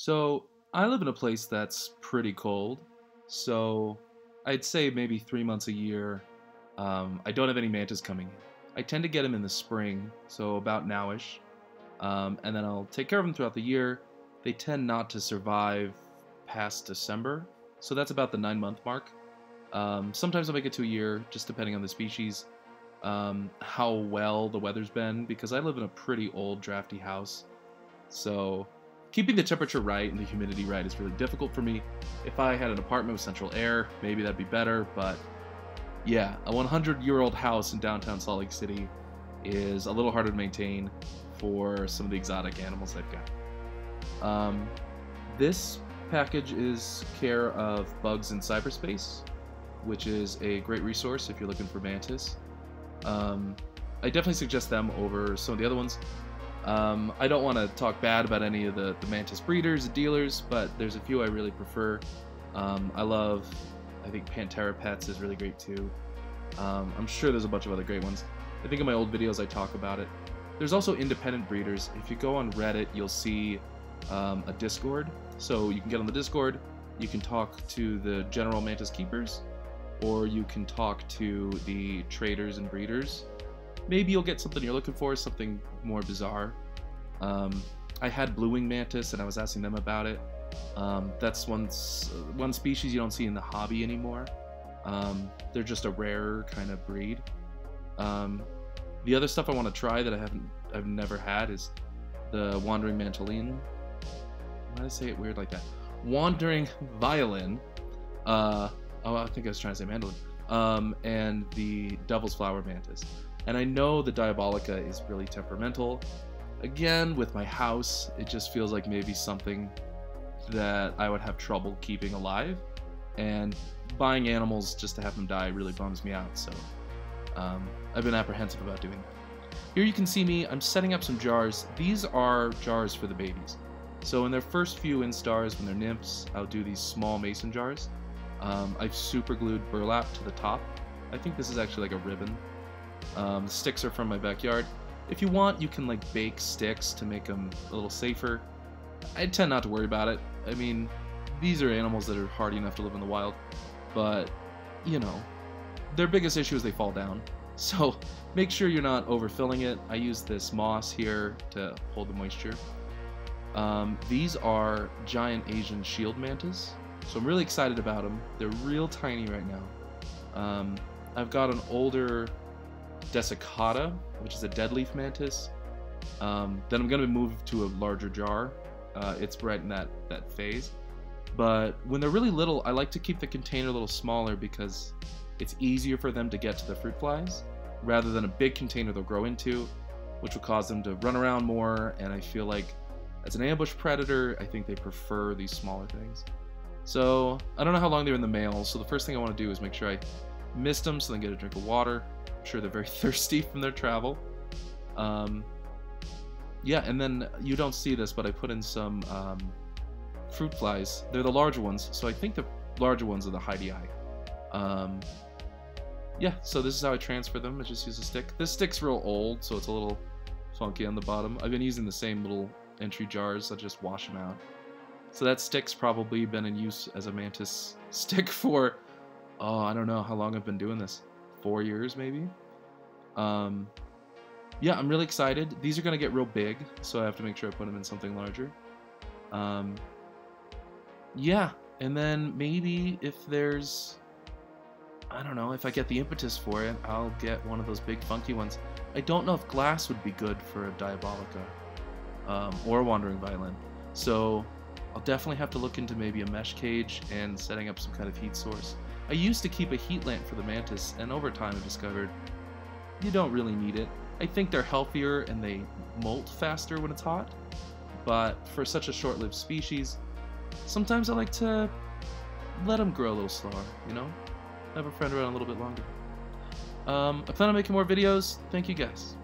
So I live in a place that's pretty cold. So I'd say maybe 3 months a year. I don't have any mantis coming in. I tend to get them in the spring, so about nowish, and then I'll take care of them throughout the year. They tend not to survive past December, so that's about the 9 month mark. Sometimes I'll make it to a year, just depending on the species, how well the weather's been, because I live in a pretty old, drafty house. So keeping the temperature right and the humidity right is really difficult for me. If I had an apartment with central air, maybe that'd be better, but yeah, a 100-year-old house in downtown Salt Lake City is a little harder to maintain for some of the exotic animals they've got. This package is care of Bugs in Cyberspace, which is a great resource if you're looking for mantis. I definitely suggest them over some of the other ones. I don't want to talk bad about any of the mantis breeders and dealers, but there's a few I really prefer. I think Pantera Pets is really great too. I'm sure there's a bunch of other great ones. I think in my old videos I talk about it. There's also independent breeders. If you go on Reddit, you'll see a Discord. So you can get on the Discord, you can talk to the general mantis keepers, or you can talk to the traders and breeders. Maybe you'll get something you're looking for, something more bizarre. I had blue wing mantis and I was asking them about it. That's one species you don't see in the hobby anymore. They're just a rarer kind of breed. The other stuff I want to try that I've never had is the wandering mantolin. Why did I say it weird like that? Wandering violin. Oh, I think I was trying to say mandolin. And the devil's flower mantis. And I know the Diabolica is really temperamental. Again, with my house, it just feels like maybe something that I would have trouble keeping alive. And buying animals just to have them die really bums me out, so I've been apprehensive about doing that. Here you can see me, I'm setting up some jars. These are jars for the babies. So in their first few instars, when they're nymphs, I'll do these small mason jars. I've super glued burlap to the top. I think this is actually like a ribbon. The sticks are from my backyard. If you want, you can like bake sticks to make them a little safer. I tend not to worry about it. I mean, these are animals that are hardy enough to live in the wild, but you know, their biggest issue is they fall down. So make sure you're not overfilling it. I use this moss here to hold the moisture. These are giant Asian shield mantis, so I'm really excited about them. They're real tiny right now. I've got an older desiccata, which is a deadleaf mantis. Then I'm going to move to a larger jar. It's right in that phase. But when they're really little, I like to keep the container a little smaller because it's easier for them to get to the fruit flies rather than a big container they'll grow into, which will cause them to run around more. And I feel like as an ambush predator, I think they prefer these smaller things. So I don't know how long they're in the mail, so the first thing I want to do is make sure I mist them so they can get a drink of water. I'm sure they're very thirsty from their travel. Yeah, and then you don't see this, but I put in some fruit flies. They're the larger ones, so I think the larger ones are the Heidi Eye. Yeah, so this is how I transfer them. I just use a stick. This stick's real old, so it's a little funky on the bottom. I've been using the same little entry jars. I just wash them out. So that stick's probably been in use as a mantis stick for, oh, I don't know how long I've been doing this. 4 years, maybe? Yeah, I'm really excited. These are going to get real big, so I have to make sure I put them in something larger. Yeah, and then maybe if there's, I don't know, if I get the impetus for it, I'll get one of those big funky ones. I don't know if glass would be good for a Diabolica or a wandering violin. So I'll definitely have to look into maybe a mesh cage and setting up some kind of heat source. I used to keep a heat lamp for the mantis, and over time I discovered you don't really need it. I think they're healthier and they molt faster when it's hot, but for such a short-lived species, sometimes I like to let them grow a little slower, you know? Have a friend around a little bit longer. I plan on making more videos. Thank you guys.